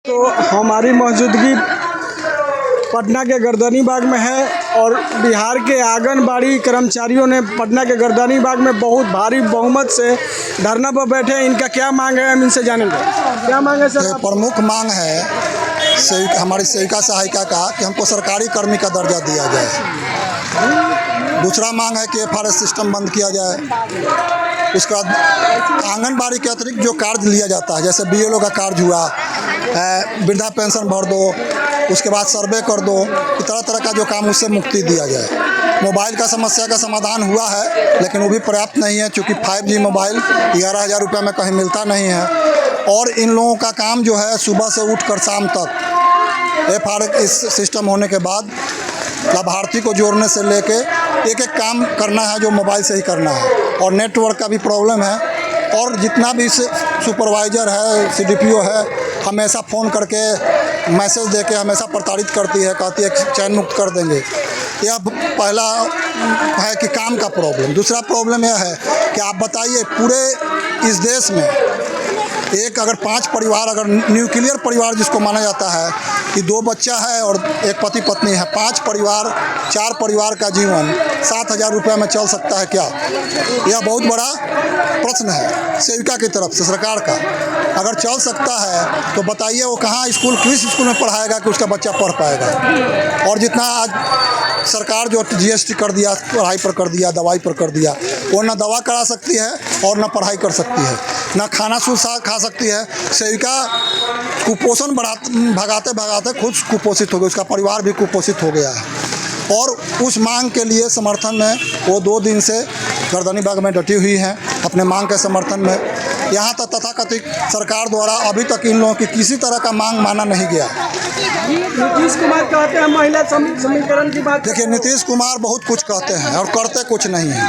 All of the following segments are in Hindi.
तो हमारी मौजूदगी पटना के गर्दनी बाग में है और बिहार के आंगनबाड़ी कर्मचारियों ने पटना के गर्दनी बाग में बहुत भारी बहुमत से धरना पर बैठे हैं। इनका क्या मांग है, हम इनसे जानेंगे। क्या मांग है सर? प्रमुख मांग है हमारी सेविका सहायिका का कि हमको सरकारी कर्मी का दर्जा दिया जाए। दूसरा मांग है कि एफआरएस सिस्टम बंद किया जाए। उसका आंगनबाड़ी के अतिरिक्त जो कार्य लिया जाता है, जैसे बीएलओ का कार्य हुआ, वृद्धा पेंशन भर दो, उसके बाद सर्वे कर दो, तरह तरह का जो काम, उससे मुक्ति दिया जाए। मोबाइल का समस्या का समाधान हुआ है, लेकिन वो भी पर्याप्त नहीं है, क्योंकि 5G मोबाइल 11,000 रुपये में कहीं मिलता नहीं है। और इन लोगों का काम जो है सुबह से उठकर शाम तक एफआरएस सिस्टम होने के बाद लाभार्थी को जोड़ने से लेके एक एक काम करना है जो मोबाइल से ही करना है। और नेटवर्क का भी प्रॉब्लम है। और जितना भी सुपरवाइज़र है, सीडीपीओ है, हमेशा फ़ोन करके मैसेज देके हमेशा प्रताड़ित करती है, कहती है चैन मुक्त कर देंगे। यह पहला है कि काम का प्रॉब्लम। दूसरा प्रॉब्लम यह है कि आप बताइए, पूरे इस देश में एक अगर 5 परिवार, अगर न्यूक्लियर परिवार जिसको माना जाता है कि 2 बच्चा है और एक पति पत्नी है, 5 परिवार, 4 परिवार का जीवन 7,000 रुपये में चल सकता है क्या? यह बहुत बड़ा प्रश्न है सेविका की तरफ से सरकार का। अगर चल सकता है तो बताइए वो कहाँ स्कूल, किस स्कूल में पढ़ाएगा कि उसका बच्चा पढ़ पाएगा? और जितना आज सरकार जो GST कर दिया, पढ़ाई पर कर दिया, दवाई पर कर दिया, वो ना दवा करा सकती है और ना पढ़ाई कर सकती है, ना खाना शुद्ध खा सकती है। सेविका कुपोषण भगाते भगाते खुद कुपोषित हो गई, उसका परिवार भी कुपोषित हो गया है। और उस मांग के लिए समर्थन में वो 2 दिन से गर्दनी बाग में डटी हुई हैं अपने मांग के समर्थन में। यहाँ तक तथाकथित सरकार द्वारा अभी तक इन लोगों की किसी तरह का मांग माना नहीं गया। नीतीश कुमार कहते हैं महिला समीकरण की बात। देखिए, नीतीश कुमार बहुत कुछ कहते हैं और करते कुछ नहीं है।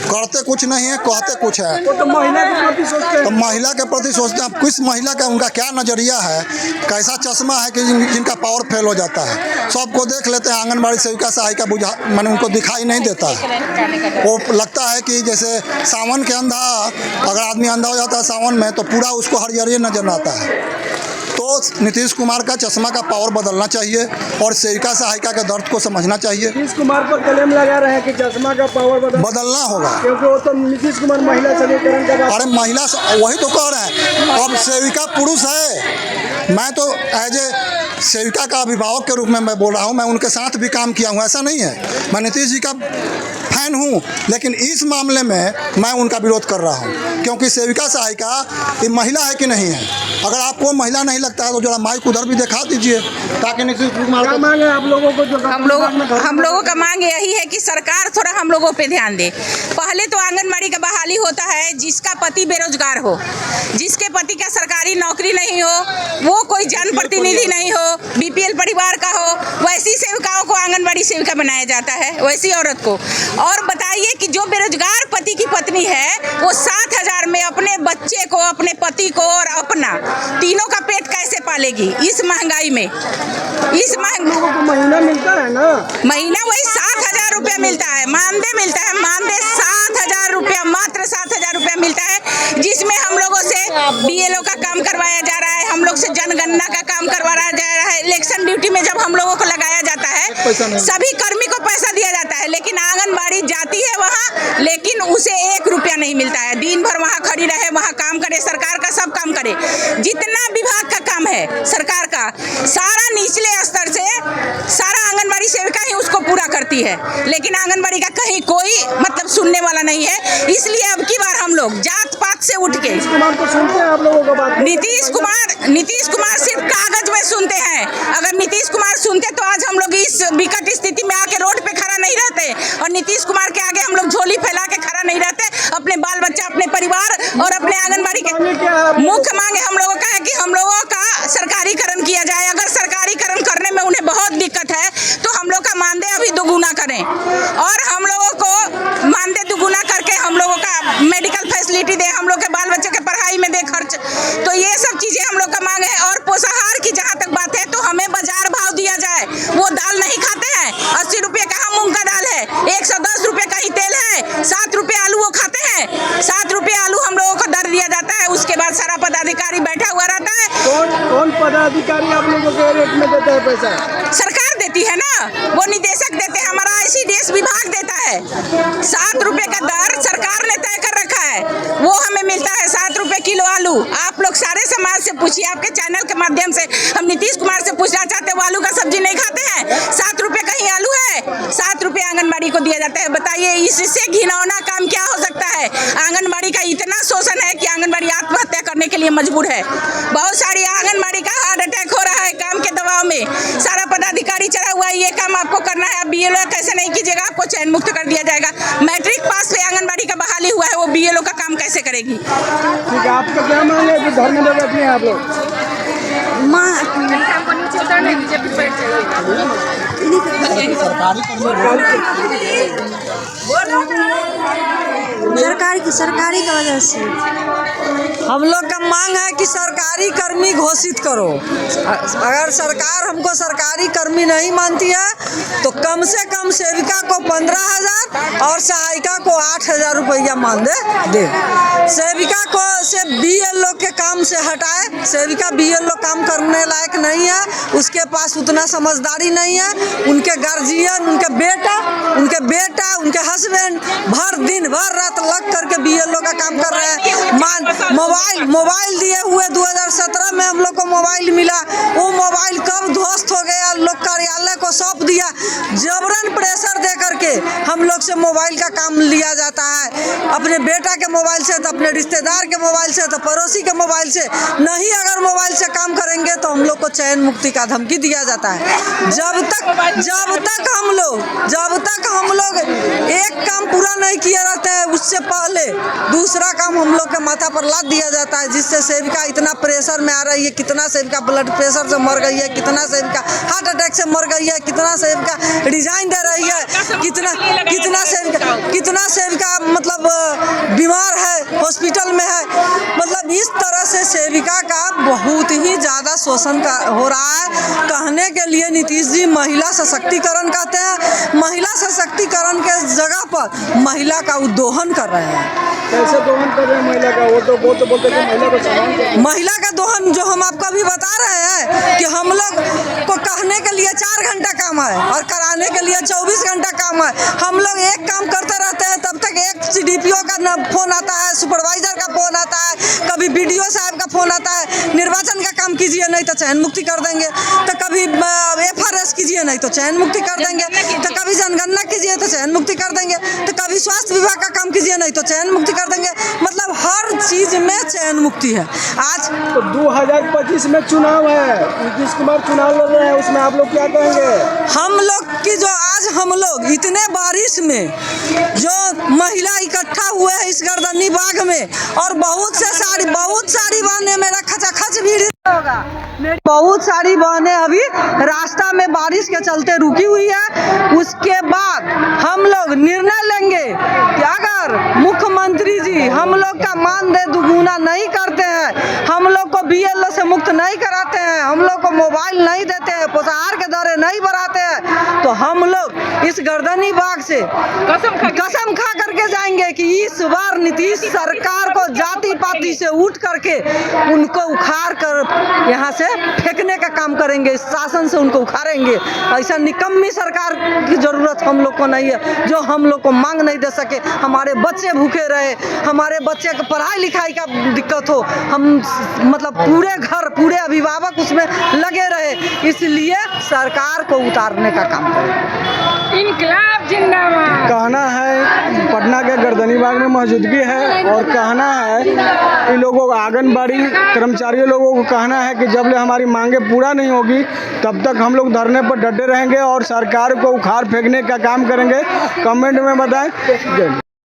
करते कुछ नहीं है, कहते कुछ है। वो तो महिला के प्रति सोचते हैं। तो महिला के प्रति सोचते हैं। किस महिला का, उनका क्या नज़रिया है, कैसा चश्मा है कि जिनका पावर फेल हो जाता है। सबको देख लेते हैं, आंगनबाड़ी सेविका सहायिका मैंने उनको दिखाई नहीं देता है। वो लगता है कि जैसे सावन के अंधा, अगर आदमी अंधा हो जाता है सावन में तो पूरा उसको हरियर नजर आता है। तो नीतीश कुमार का चश्मा का पावर बदलना चाहिए और सेविका सहायिका के दर्द को समझना चाहिए। नीतीश कुमार पर क्लेम लगा रहे हैं कि चश्मा का पावर बदलना होगा, क्योंकि वो तो नीतीश कुमार महिला समीकरण का बात। अरे महिला, वही तो कह रहे हैं। अब सेविका पुरुष है, मैं तो एज ए सेविका का अभिभावक के रूप में मैं बोल रहा हूँ। मैं उनके साथ भी काम किया हूँ, ऐसा नहीं है। मैं नीतीश जी का फैन हूँ, लेकिन इस मामले में मैं उनका विरोध कर रहा हूँ, क्योंकि सेविका सहायिका ये महिला है कि नहीं है। अगर आपको महिला नहीं लगता है तो जरा माइक उधर भी दिखा दीजिए, ताकि नीतीश कुमार क्या मांग है आप लोगों को? जो हम लोगों का मांग यही है कि सरकार थोड़ा हम लोगों पे ध्यान दे। पहले तो आंगनबाड़ी का बहाली होता है, जिसका पति बेरोजगार हो, जिसके पति का सरकारी नौकरी नहीं हो, वो कोई जनप्रतिनिधि नहीं हो, BPL परिवार का हो, वैसी सेविकाओं को आंगनबाड़ी सेविका बनाया जाता है, वैसी औरत को। और बताइए कि जो बेरोजगार पति की पत्नी है, वो 7,000 में अपने बच्चे को, अपने पति को और अपना तीनों का पेट कैसे पालेगी इस महंगाई में? इस लोगों को महीना मिलता है ना, महीना वही 7,000 रुपया मिलता है, मानदेय मिलता है। मानदेय 7,000 रुपया, मात्र 7,000 रुपया मिलता है, जिसमें हम लोगों से BLO का काम करवाया जा रहा है, हम लोग से जनगणना का काम करवाया जा रहा है। इलेक्शन ड्यूटी में जब हम लोगों को लगाया जाता है, सभी कर्मी को पैसा दिया जाता है, लेकिन आंगनबाड़ी जाती है वहाँ, लेकिन उसे 1 रुपया नहीं मिलता है। दिन भर वहाँ खड़ी रहे, वहाँ काम करे, सरकार का सब काम करे, जितना विभाग का काम है सरकार का, सारा निचले स्तर से सारा आंगनबाड़ी सेविका ही उसको पूरा करती है, लेकिन आंगनबाड़ी का कहीं कोई मतलब सुनने वाला नहीं है। इसलिए अब की बार हम लोग जात पात से उठ के नीतीश कुमार को सुनते हैं आप लोगों का बात? नीतीश कुमार सिर्फ कागज में सुनते हैं। अगर नीतीश कुमार सुनते तो आज हम लोग इस विकट स्थिति में आके रोड पे खड़ा नहीं रहते, और नीतीश कुमार के आगे हम लोग झोली फैला के खड़ा नहीं रहते। अपने बाल बच्चा, अपने परिवार और अपने आंगनबाड़ी के मुख्य मांग हम लोगों का है कि हम लोगों का सरकारीकरण किया जाए। अगर सरकारीकरण करने में उन्हें बहुत दिक्कत है तो हम लोग का मानदेय अभी दोगुना करें, और हम लोगों को मानदेय दोगुना करके हम लोगों का मेडिकल फैसिलिटी दे, हम लोग के बाल बच्चों के पढ़ाई में दे खर्च। तो ये सब चीज़ें हम लोग का मांग है। और पोषाहार की जहाँ तक बात है तो हमें बाजार भाव दिया जाए। वो दाल नहीं खाते हैं, 80 रुपये कहाँ मूंग का दाल है, 110 रुपये का ही तेल है, 7 रुपये आलू वो खाते हैं, 7 रुपये आलू हम लोगों को दर दिया जाता है। उसके बाद सारा पदाधिकारी बैठा हुआ रहता है। कौन पदाधिकारी आप लोगों के रेट में देता है पैसा? सरकार देती है ना, वो निदेशक देते हैं, हमारा ICDS विभाग देता है। 7 रुपए का दर सरकार ने तय कर रखा है, वो हमें मिलता है 7 रुपए किलो आलू। आप लोग सारे समाज से पूछिए, आपके चैनल के माध्यम से हम नीतीश कुमार से पूछना चाहते हैं, वो आलू का सब्जी नहीं खाते हैं? 7 रुपए का ही आलू है, 7 रुपए आंगनबाड़ी को दिया जाता है। बताइए इससे घिनौना काम क्या हो सकता है? आंगनबाड़ी का इतना शोषण है कि आंगनबाड़ी आत्महत्या करने के लिए मजबूर है। बहुत सारी आंगनबाड़ी का हार्ट अटैक हो रहा है काम के दबाव में। सारा पदाधिकारी चढ़ा हुआ है, ये काम आपको करना है, आप BLO कैसे नहीं कीजिएगा, आपको चयन मुक्त कर दिया जाएगा। मैट्रिक पास पे आंगनबाड़ी का बहाली हुआ है, वो BLO का काम कैसे करेगी? ठीक है, आपका क्या मांग है कि धरने में बैठे हैं आप लोग? सरकारी की वजह से हम लोग का मांग है कि सरकारी कर्मी घोषित करो। अगर सरकार हमको सरकारी कर्मी नहीं मानती है तो कम से कम सेविका को 15,000 और सहायिका को 8,000 रुपया मान दे। सेविका को से BLO के काम से हटाए। सेविका BLO काम करने लायक नहीं है, उसके पास उतना समझदारी नहीं है। उनके गार्जियन, उनके हस्बैंड दिन भर रात लग करके BLO का काम कर रहे हैं। मोबाइल दिए हुए 2017 में हम लोग को मोबाइल मिला, वो मोबाइल कब ध्वस्त हो गया, लोक कार्यालय को सौंप दिया। जबरन प्रेशर दे करके हम लोग से मोबाइल का काम लिया जाता है, अपने बेटा के मोबाइल से, तो अपने रिश्तेदार के मोबाइल से, तो पड़ोसी के मोबाइल से। नहीं अगर मोबाइल से काम करेंगे तो हम लोग को चयन मुक्ति का धमकी दिया जाता है। जब तक हम लोग एक काम पूरा नहीं किया रहते हैं, उससे पहले दूसरा काम हम लोग के माथा पर लाद दिया जाता है, जिससे सेविका इतना प्रेशर में आ रही है। कितना सेविका ब्लड प्रेशर से मर गई है, कितना सेविका हार्ट अटैक से मर गई है, कितना सेविका रिजाइन दे रही है, कितना सेविका मतलब बीमार है, हॉस्पिटल में है। मतलब इस तरह से सेविका का बहुत ही ज़्यादा शोषण हो रहा है। कहने के लिए नीतीश जी महिला सशक्तिकरण कहते हैं, महिला सशक्तिकरण के जगह पर महिला का उद्दोहन कर रहे हैं। कैसे दोहन कर रहे हैं महिला का? वो तो बोलते कि महिला को सम्मान करें। महिला का दोहन जो हम आपको अभी बता रहे हैं कि हम लोग को कहने के लिए 4 घंटा काम है और कराने के लिए 24 घंटा काम है। हम लोग एक काम करते रहते हैं, तब तक एक CDPO का फोन आता है, सुपरवाइजर का फोन आता है, कभी BDO साहब का फोन आता है, निर्वाचन का काम कीजिए नहीं तो चयन मुक्ति कर देंगे, तो कभी FRS कीजिए नहीं तो चयन मुक्ति कर देंगे, तो कभी जनगणना कीजिए तो चयन मुक्ति कर देंगे, तो कभी स्वास्थ्य विभाग का काम कीजिए नहीं तो चयन मुक्ति कर देंगे। मतलब हर चीज में चयन मुक्ति है। आज तो 2025 में चुनाव है, नीतीश कुमार चुनाव लड़ रहे हैं, उसमें आप लोग क्या कहेंगे? हम लोग की जो आज हम लोग इतने बारिश में जो महिला इकट्ठा हुए हैं इस गर्दनी बाग में, और बहुत सारी बहनें, मेरा खचाखच भीड़ होगा, बहुत सारी बहनें अभी रास्ता में बारिश के चलते रुकी हुई है। उसके बाद हम लोग निर्णय लेंगे कि अगर मुख्यमंत्री जी हम लोग का मानदेय दुगुना नहीं करते हैं, हम लोग को BLO से मुक्त नहीं कराते हैं, हम लोग को मोबाइल नहीं देते हैं, पोषाहार के दरें नहीं बढ़ाते हैं, तो हम लोग इस गर्दनी बाग से कसम खा करके जाएंगे कि इस बार नीतीश सरकार को जाति पाति से उठ करके उनको उखाड़ कर यहाँ से फेंकने का काम करेंगे, शासन से उनको उखाड़ेंगे। ऐसा निकम्मी सरकार की जरूरत हम लोग को नहीं है जो हम लोग को मांग नहीं दे सके। हमारे बच्चे भूखे रहे, हमारे बच्चे को पढ़ाई लिखाई का दिक्कत हो, हम मतलब पूरे अभिभावक उसमें लगे रहे, इसलिए सरकार को उतारने का काम करें। इनकलाब जिंदाबाद। कहना है पटना के गर्दनी बाग में मौजूदगी है, और कहना है इन लोगों को, आंगनबाड़ी कर्मचारियों लोगों को कहना है कि जब ले हमारी मांगे पूरा नहीं होगी तब तक हम लोग धरने पर डटे रहेंगे और सरकार को उखाड़ फेंकने का काम करेंगे। कमेंट में बताएं।